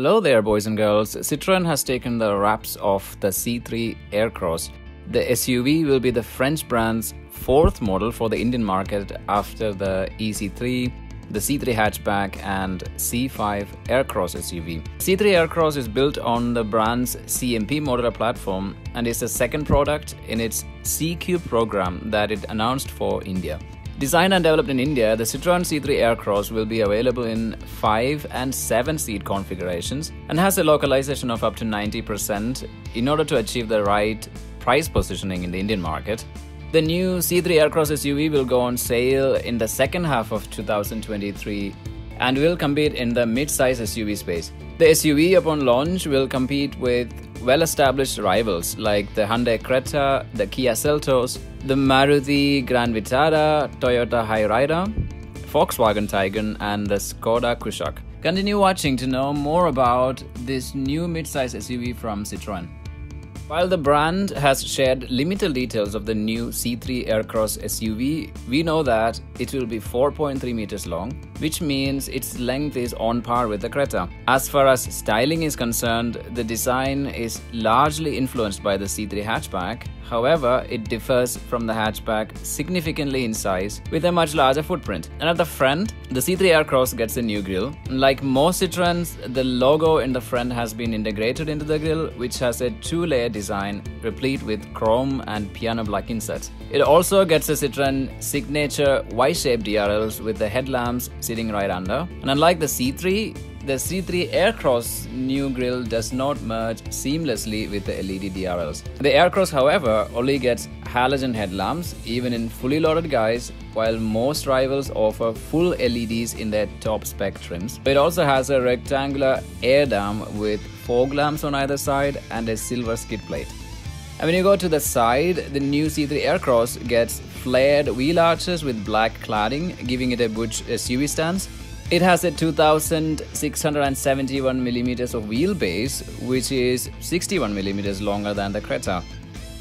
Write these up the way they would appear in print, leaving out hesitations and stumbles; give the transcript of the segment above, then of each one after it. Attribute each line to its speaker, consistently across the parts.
Speaker 1: Hello there, boys and girls. Citroen has taken the wraps off the C3 Aircross. The SUV will be the French brand's fourth model for the Indian market after the EC3, the C3 hatchback and C5 Aircross SUV. C3 Aircross is built on the brand's CMP modular platform and is the second product in its CQ program that it announced for India. Designed and developed in India, the Citroen C3 Aircross will be available in 5 and 7 seat configurations and has a localization of up to 90% in order to achieve the right price positioning in the Indian market. The new C3 Aircross SUV will go on sale in the second half of 2023 and will compete in the mid-size SUV space. The SUV upon launch will compete with well-established rivals like the Hyundai Creta, the Kia Seltos, the Maruti Grand Vitara, Toyota Hyryder, Volkswagen Taigun and the Skoda Kushaq. Continue watching to know more about this new mid-size SUV from Citroen. While the brand has shared limited details of the new C3 Aircross SUV, we know that it will be 4.3 meters long, which means its length is on par with the Creta. As far as styling is concerned, the design is largely influenced by the C3 hatchback. However, it differs from the hatchback significantly in size with a much larger footprint. And at the front, the C3 Aircross gets a new grille. Like most Citroens, the logo in the front has been integrated into the grille, which has a two-layer design replete with chrome and piano black insets. It also gets a Citroen signature Y-shaped DRLs with the headlamps sitting right under. And unlike the C3 Aircross new grille does not merge seamlessly with the LED DRLs. The Aircross, however, only gets halogen headlamps even in fully loaded guise, while most rivals offer full LEDs in their top spec trims. It also has a rectangular air dam with fog lamps on either side and a silver skid plate. And when you go to the side, the new C3 Aircross gets flared wheel arches with black cladding, giving it a butch SUV stance. It has a 2,671mm of wheelbase, which is 61mm longer than the Creta.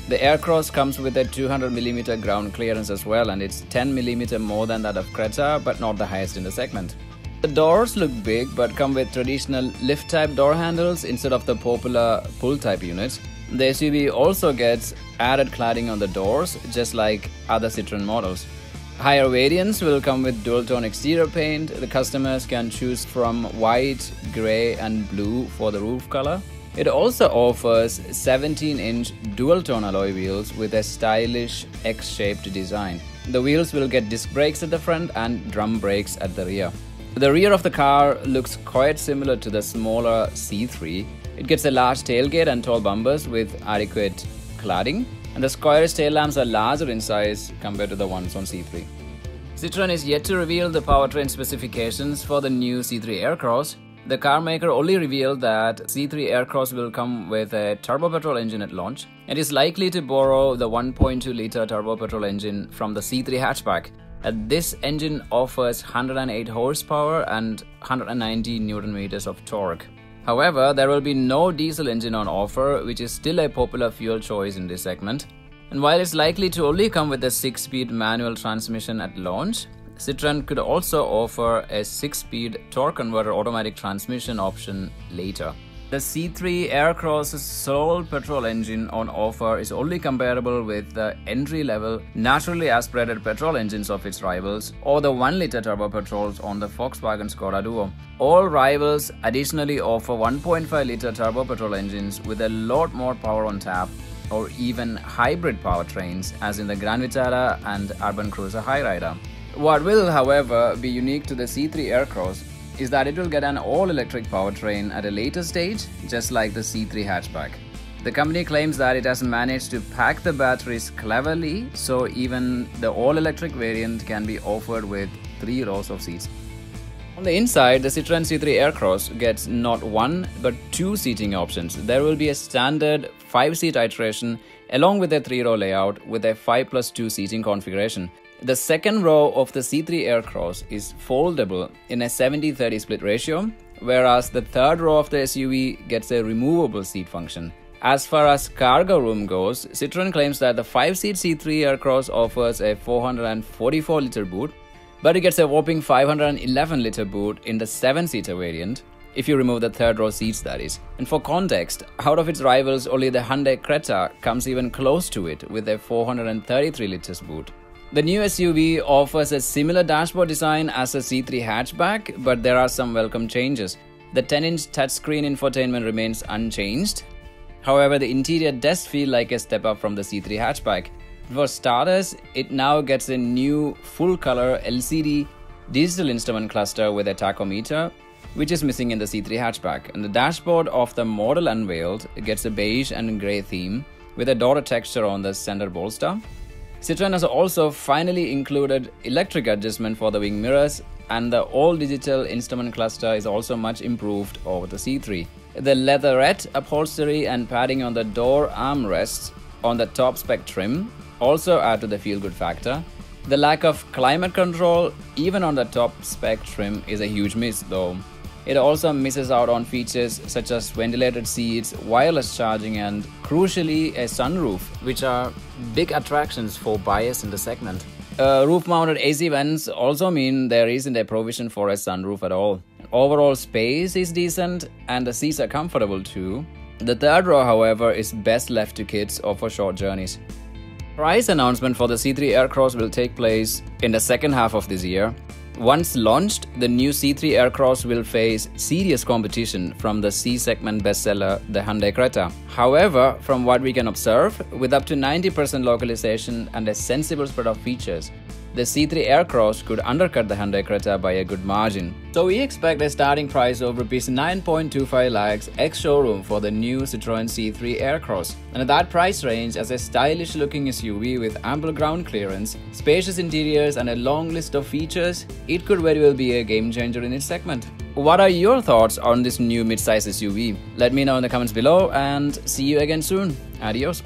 Speaker 1: The Aircross comes with a 200mm ground clearance as well, and it's 10mm more than that of Creta, but not the highest in the segment. The doors look big but come with traditional lift-type door handles instead of the popular pull-type units. The SUV also gets added cladding on the doors, just like other Citroen models. Higher variants will come with dual-tone exterior paint. The customers can choose from white, grey and blue for the roof color. It also offers 17-inch dual-tone alloy wheels with a stylish X-shaped design. The wheels will get disc brakes at the front and drum brakes at the rear. The rear of the car looks quite similar to the smaller C3. It gets a large tailgate and tall bumpers with adequate cladding, and the squarish tail lamps are larger in size compared to the ones on C3. Citroen is yet to reveal the powertrain specifications for the new C3 Aircross. The car maker only revealed that C3 Aircross will come with a turbo petrol engine at launch. It is likely to borrow the 1.2-litre turbo petrol engine from the C3 hatchback. This engine offers 108 horsepower and 190 Nm of torque. However, there will be no diesel engine on offer, which is still a popular fuel choice in this segment. And while it's likely to only come with a 6-speed manual transmission at launch, Citroen could also offer a 6-speed torque converter automatic transmission option later. The C3 Aircross's sole petrol engine on offer is only comparable with the entry-level naturally aspirated petrol engines of its rivals or the 1-litre turbo petrols on the Volkswagen Skoda Duo. All rivals additionally offer 1.5-litre turbo petrol engines with a lot more power on tap, or even hybrid powertrains as in the Grand Vitara and urban cruiser Hyryder. What will, however, be unique to the C3 Aircross is that it will get an all-electric powertrain at a later stage, just like the C3 hatchback. The company claims that it has managed to pack the batteries cleverly, so even the all-electric variant can be offered with 3 rows of seats. On the inside, the Citroen C3 Aircross gets not 1 but 2 seating options. There will be a standard 5-seat iteration along with a 3-row layout with a 5+2 seating configuration. The second row of the C3 Aircross is foldable in a 70-30 split ratio, whereas the third row of the SUV gets a removable seat function. As far as cargo room goes, Citroen claims that the 5-seat C3 Aircross offers a 444-litre boot, but it gets a whopping 511-litre boot in the 7-seater variant. if you remove the third row seats, that is. And for context, out of its rivals, only the Hyundai Creta comes even close to it with a 433 liters boot. The new SUV offers a similar dashboard design as a C3 hatchback, but there are some welcome changes. The 10-inch touchscreen infotainment remains unchanged. However, the interior does feel like a step up from the C3 hatchback. For starters, it now gets a new full-color LCD digital instrument cluster with a tachometer, which is missing in the C3 hatchback. And the dashboard of the model unveiled gets a beige and grey theme with a Dora texture on the center bolster. Citroen has also finally included electric adjustment for the wing mirrors, and the all-digital instrument cluster is also much improved over the C3. The leatherette upholstery and padding on the door armrests on the top spec trim also add to the feel-good factor. The lack of climate control, even on the top spec trim, is a huge miss though. It also misses out on features such as ventilated seats, wireless charging, and crucially a sunroof, which are big attractions for buyers in the segment. Roof-mounted AC vents also mean there isn't a provision for a sunroof at all. Overall space is decent and the seats are comfortable too. The third row, however, is best left to kids or for short journeys. Price announcement for the C3 Aircross will take place in the second half of this year. Once launched, the new C3 Aircross will face serious competition from the C-segment bestseller, the Hyundai Creta. However, from what we can observe, with up to 90% localization and a sensible spread of features, the C3 Aircross could undercut the Hyundai Creta by a good margin. So we expect a starting price of Rs 9.25 lakhs ex-showroom for the new Citroen C3 Aircross. And at that price range, as a stylish looking SUV with ample ground clearance, spacious interiors and a long list of features, it could very well be a game changer in its segment. What are your thoughts on this new midsize SUV? Let me know in the comments below and see you again soon. Adios.